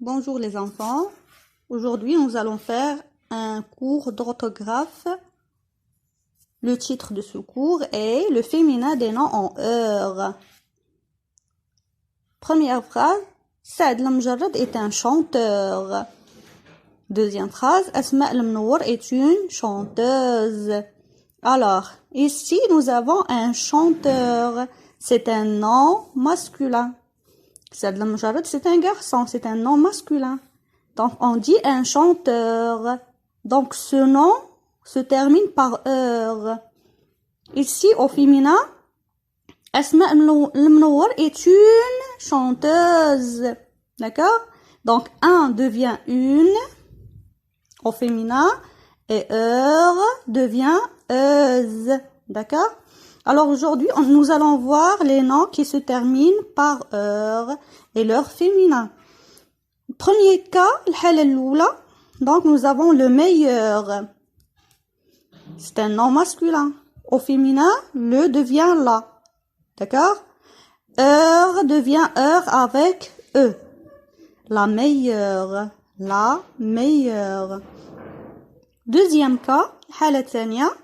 Bonjour les enfants. Aujourd'hui, nous allons faire un cours d'orthographe. Le titre de ce cours est le féminin des noms en heure. Première phrase, Saad Lamjarrad est un chanteur. Deuxième phrase, Asma Al-Mnour est une chanteuse. Alors, ici, nous avons un chanteur. C'est un nom masculin. Saad Lamjarrad, c'est un garçon, c'est un nom masculin. Donc, on dit un chanteur. Donc, ce nom se termine par heure. Ici, au féminin, Asma Al-Mnour est une chanteuse. D'accord? Donc, un devient une au féminin et heure devient euse. D'accord? Alors aujourd'hui, nous allons voir les noms qui se terminent par heure et leur féminin. Premier cas, الحالة الأولى. Donc nous avons le meilleur. C'est un nom masculin. Au féminin, le devient la. D'accord? Heure devient heure avec e. La meilleure. La meilleure. Deuxième cas, الحالة الثانية.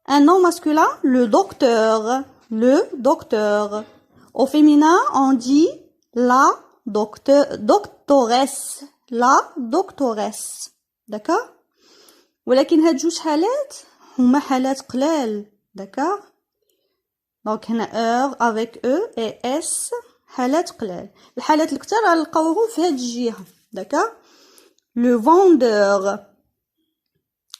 Un nom masculin, le docteur. Le docteur. Au féminin, on dit la doctoresse. La doctoresse. D'accord? ولكن هاد جوج حالات هما حالات قلال. D'accord? Donc هنا heure avec e et s حالات قلال. الحالات الكثر غنلقاوهم في هاد الجهة. D'accord? Le vendeur.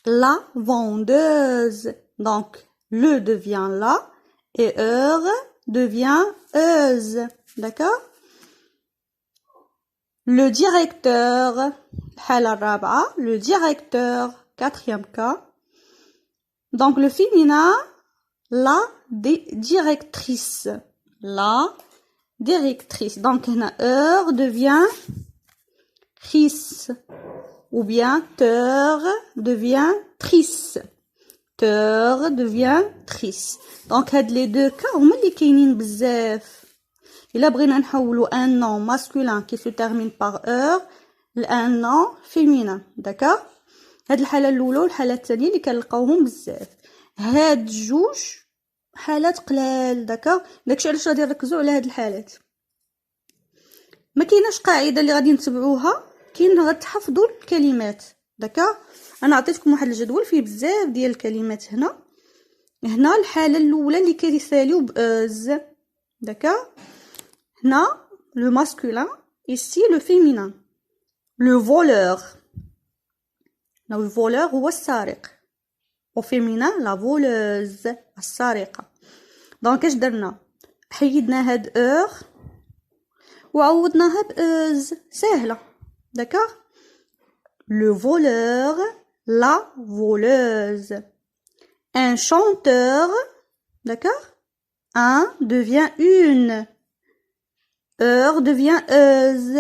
La vendeuse. Donc, le devient la et heure devient euse. D'accord? Le directeur. Le directeur. Quatrième cas. Donc, le féminin, la directrice. La directrice. Donc, heure devient trice. Ou bien, teur devient trice. Teur devient trice. Donc, هاد les deux cas هما اللي كاينين بزاف. إلا بغينا نحولو un nom masculin qui se termine par heure un nom féminin. D'accord? هاد الحالة الأولى والحالة الثانية اللي كنلقاوهم بزاف. هاد جوج حالات قلال. داكوغ؟ داكشي علاش غادي نركزو على هاد الحالات. ما كايناش قاعدة اللي غادي نتبعوها. كاين غتحفظوا الكلمات. داكوغ؟ انا عطيتكم واحد الجدول فيه بزاف ديال الكلمات. هنا الحاله الاولى اللي كيساليو باز. داكوغ؟ هنا لو ماسكولين ici le féminin. Le voleur. Le voleur هو السارق. au féminin la voleuse السارقه. دونك اش درنا؟ حيدنا هاد اور وعوضناها باز. سهله. داكوغ؟ Le voleur, la voleuse. Un chanteur, d'accord? Un devient une. Heure devient euse.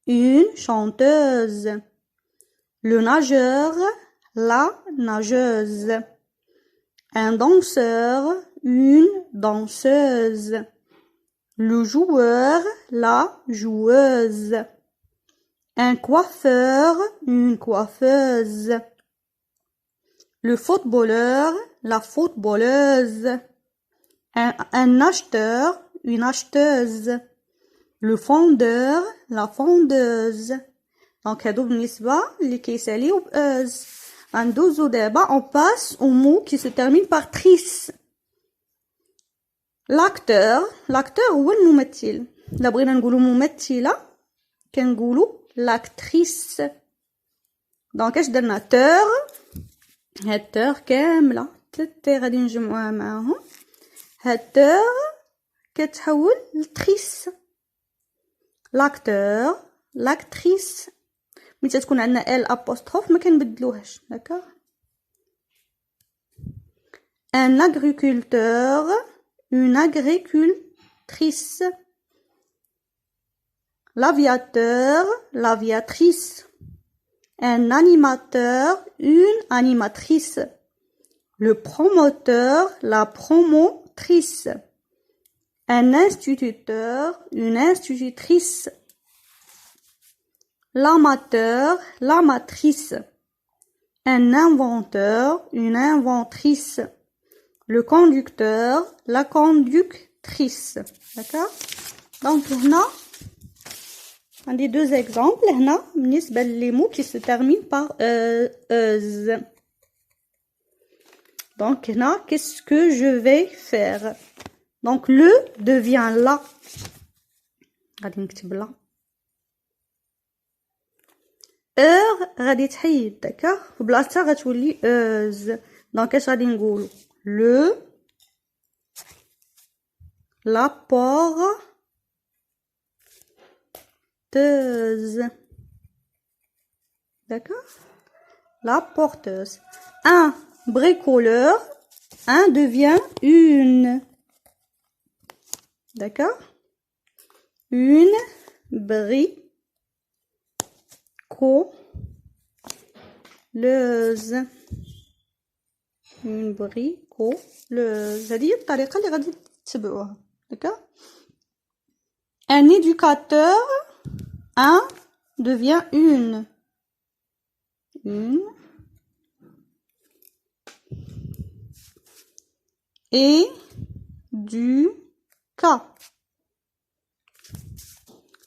Une chanteuse. Le nageur, la nageuse. Un danseur, une danseuse. Le joueur, la joueuse. Un coiffeur, une coiffeuse. Le footballeur, la footballeuse. Un acheteur, une acheteuse. Le fondeur, la fondeuse. Donc, هادو بالنسبة اللي كيساليو بأز. غندوزو دابا on passe au mot qui se termine par trice. L'acteur هو الممثل. إلا بغينا نقولو ممثلة كنقولو l'actrice. دونك اش درنا؟ تور. هاد تور كامله تلت تي غادي نجمعوها معاهم. هاد تور كتحول لتريس. لاكتور لاكتريس. ملي تكون عندنا ال ابوستروف ما كنبدلوهاش. داكوغ؟ ان agriculteur une agricultrice. L'aviateur, l'aviatrice. Un animateur, une animatrice. Le promoteur, la promotrice. Un instituteur, une institutrice. l'amateur, l'amatrice, un inventeur, une inventrice, le conducteur, la conductrice. D'accord? Donc, هنا عندي deux exemples. هنا بالنسبة les mots qui se terminent par euse. Donc, هنا, qu'est-ce que je vais faire? Donc, le devient la. غادي نكتب لا. غادي تحيد داكوغ في بلاصتها غتولي اوز. دونك اش غادي نقولو لو لا بورتوز. D'accord? La porteuse. Un bricoleur, un devient une. D'accord? Une bricoleuse. Une bricoleuse. هذه هي الطريقة اللي غادي تتبعوها. D'accord? Un éducateur, un devient une. Une. Et du cas.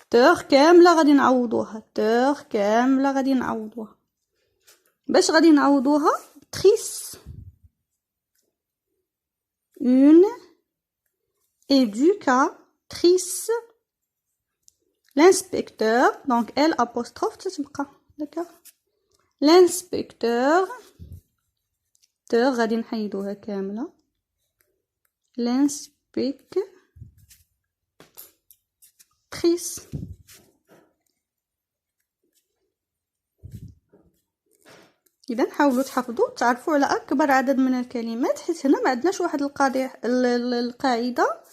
تور كاملة غادي نعوضوها. تور كاملة غادي نعوضوها. باش غادي نعوضوها تريس. Une éducatrice. L'inspecteur, donc L apostrophe تتبقى. D'accord? L'inspecteur. تور غادي نحيدوها كاملة. L'inspectrice. إذا حاولوا تحفظوا تعرفوا على أكبر عدد من الكلمات حيت هنا ما عندناش واحد القاعدة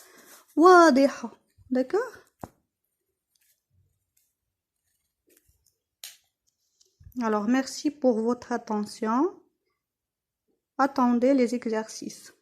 واضحة. D'accord? Alors merci pour votre attention. Attendez les exercices.